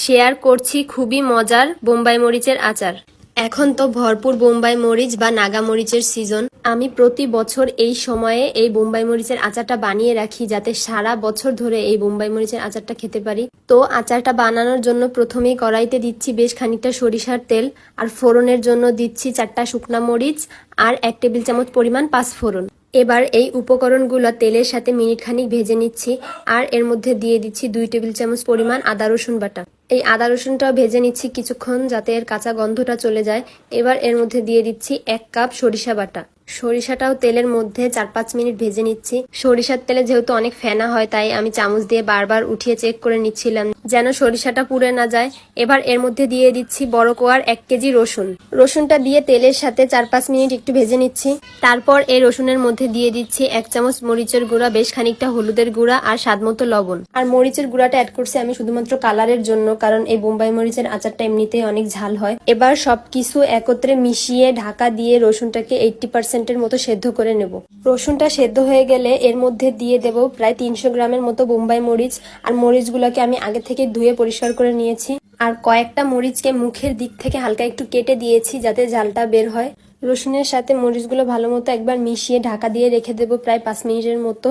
Share করছি খুবই মজার বোম্বাই মরিচের আচার। এখন তো ভরপুর বোম্বাই মরিচ বা নাগা মরিচের সিজন। আমি প্রতি বছর এই সময়ে এই বোম্বাই মরিচের আচারটা বানিয়ে রাখি, যাতে সারা বছর ধরে এই বোম্বাই মরিচের আচারটা খেতে পারি। তো আচারটা বানানোর জন্য প্রথমেই কড়াইতে দিচ্ছি বেশ খানিকটা সরিষার তেল, আর ফোড়নের জন্য দিচ্ছি 4টা শুকনা মরিচ আর 1 টেবিল চামচ পরিমাণ পাঁচফোড়ন। এবার এই উপকরণগুলো তেলের সাথে মিনিট খানিক ভেজে নিচ্ছি, আর এর মধ্যে দিয়ে দিচ্ছি 2 টেবিল চামচ পরিমাণ আদা রসুন বাটা। এই আদা রসুনটাও ভেজে নিচ্ছি কিছুক্ষণ, যাতে এর কাঁচা গন্ধটা চলে যায়। এবার এর মধ্যে দিয়ে দিচ্ছি 1 কাপ সরিষা বাটা। সরিষাটাও তেলের মধ্যে 4-5 মিনিট ভেজে নিচ্ছি। সরিষার তেলে যেহেতু অনেক ফেনা হয়, তাই আমি চামচ দিয়ে বারবার উঠিয়ে চেক করে নিচ্ছিলাম যেন সরিষাটা পুড়ে না যায়। এবার এর মধ্যে দিয়ে দিচ্ছি বড় কোয়ার 1 কেজি রসুন। রসুনটা দিয়ে তেলের সাথে 4-5 মিনিট একটু ভেজে নিচ্ছি। তারপর এই রসুনের মধ্যে দিয়ে দিচ্ছি 1 চামচ মরিচের গুঁড়া, বেশ খানিকটা হলুদের গুঁড়া আর স্বাদমতো লবণ। আর মরিচের গুঁড়াটা অ্যাড করছি আমি শুধুমাত্র কালারের জন্য, কারণ এই বোম্বাই মরিচের আচারটা এমনিতেই অনেক ঝাল হয়। এবার সবকিছু একত্রে মিশিয়ে ঢাকা দিয়ে রসুনটাকে 80% এর মতো সেদ্ধ করে নেব। রসুনটা সেদ্ধ হয়ে গেলে এর মধ্যে দিয়ে দেব প্রায় 300 গ্রামের মতো বোম্বাই মরিচ। আর মরিচগুলোকে আমি আগে থেকে ধুয়ে পরিষ্কার করে নিয়েছি। আর কয়েকটা মরিচকে মুখের দিক থেকে হালকা একটু কেটে দিয়েছি, যাতে ঝালটা বের হয়। রসুনের সাথে মরিচগুলো ভালো মতো একবার মিশিয়ে ঢাকা দিয়ে রেখে দেব প্রায় 5 মিনিটের মতো।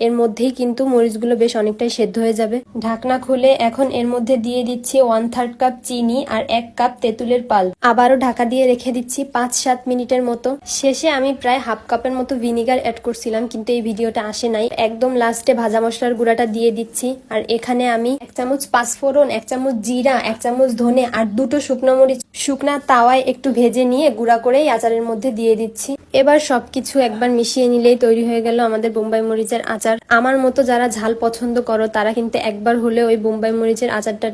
এর মধ্যেই কিন্তু মরিচগুলো বেশ অনেকটাই সেদ্ধ হয়ে যাবে। ঢাকনা খুলে এখন এর মধ্যে দিয়ে দিচ্ছি 1/3 কাপ চিনি আর 1 কাপ তেঁতুলের পাল। আবারও ঢাকা দিয়ে রেখে দিচ্ছি 5-7 মিনিটের মতো। শেষে আমি প্রায় হাফ কাপের মতো ভিনিগার অ্যাড করছিলাম, কিন্তু এই ভিডিওটা আসে নাই। একদম লাস্টে ভাজা মশলার গুঁড়াটা দিয়ে দিচ্ছি। আর এখানে আমি 1 চামচ পাঁচফোড়ন, 1 চামচ জিরা, 1 চামচ ধনে আর 2টো শুকনো মরিচ শুকনা তাওয়ায় একটু ভেজে নিয়ে গুঁড়া করেই আচারের মধ্যে দিয়ে দিচ্ছি। এবার সবকিছু একবার মিশিয়ে নিলেই তৈরি হয়ে গেল আমাদের বোম্বাই মরিচের আচার। আমার মতো যারা ঝাল পছন্দ করো, তারা কিন্তু একবার হলেও ওই বোম্বাই মরিচের আচারটা